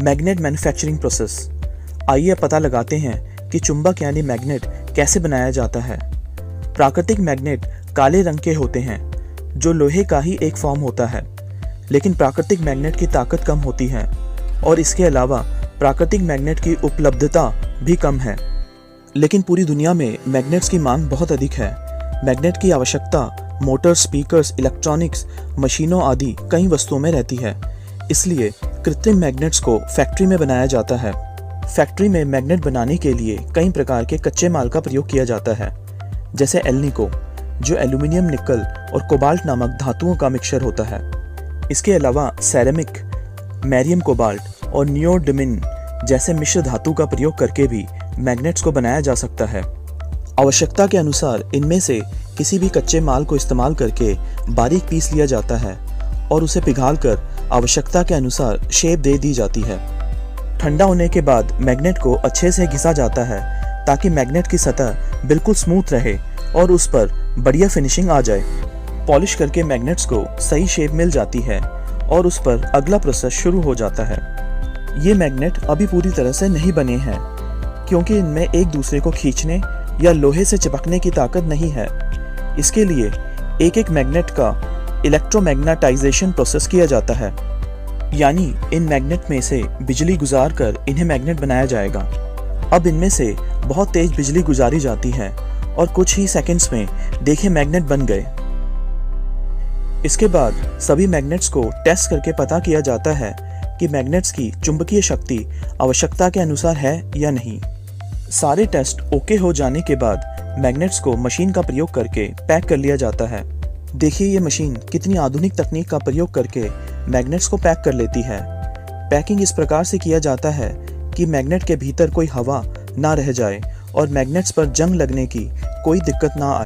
Magnet manufacturing process. आइए पता लगाते हैं कि चुंबक यानी मैग्नेट कैसे बनाया जाता है। प्राकृतिक मैग्नेट काले रंग के होते हैं जो लोहे का ही एक फॉर्म होता है, लेकिन प्राकृतिक मैग्नेट की ताकत कम होती है और इसके अलावा प्राकृतिक मैग्नेट की उपलब्धता भी कम है। लेकिन पूरी दुनिया में मैग्नेट्स की मांग बहुत अधिक है। मैग्नेट की आवश्यकता मोटर, स्पीकर्स, इलेक्ट्रॉनिक्स, मशीनों आदि कई वस्तुओं में रहती है। इसलिए कृत्रिम मैग्नेट्स को फैक्ट्री में बनाया जाता है। फैक्ट्री में मैग्नेट बनाने के लिए कई प्रकार के कच्चे माल का प्रयोग किया जाता है, जैसे एल्निको जो एल्यूमिनियम, निकल और कोबाल्ट नामक धातुओं का मिक्सचर होता है। इसके अलावा सेरेमिक, मैरियम कोबाल्ट और नियोडिमिन जैसे मिश्र धातु का प्रयोग करके भी मैग्नेट्स को बनाया जा सकता है। आवश्यकता के अनुसार इनमें से किसी भी कच्चे माल को इस्तेमाल करके बारीक पीस लिया जाता है और उसे पिघालकर आवश्यकता के अनुसार शेप दे दी जाती है। ठंडा होने के बाद मैग्नेट को अच्छे से घिसा जाता है ताकि मैग्नेट की सतह बिल्कुल स्मूथ रहे और उस पर बढ़िया फिनिशिंग आ जाए। पॉलिश करके मैग्नेट्स को सही शेप मिल जाती है और उस पर अगला प्रोसेस शुरू हो जाता है। ये मैग्नेट अभी पूरी तरह से नहीं बने हैं क्योंकि इनमें एक दूसरे को खींचने या लोहे से चिपकने की ताकत नहीं है। इसके लिए एक एक मैग्नेट का इलेक्ट्रोमैग्नेटाइजेशन प्रोसेस किया जाता है, यानी इन मैग्नेट में से बिजली गुजार कर इन्हें मैग्नेट बनाया जाएगा। अब इनमें से बहुत तेज बिजली गुजारी जाती है और कुछ ही सेकंड्स में देखें मैग्नेट बन गए। इसके बाद सभी मैग्नेट्स को टेस्ट करके पता किया जाता है कि मैग्नेट्स की चुंबकीय शक्ति आवश्यकता के अनुसार है या नहीं। सारे टेस्ट ओके हो जाने के बाद मैग्नेट्स को मशीन का प्रयोग करके पैक कर लिया जाता है। देखिए ये मशीन कितनी आधुनिक तकनीक का प्रयोग करके मैग्नेट्स को पैक कर लेती है। पैकिंग इस प्रकार से किया जाता है कि मैग्नेट के भीतर कोई हवा ना रह जाए और मैग्नेट्स पर जंग लगने की कोई दिक्कत ना आए।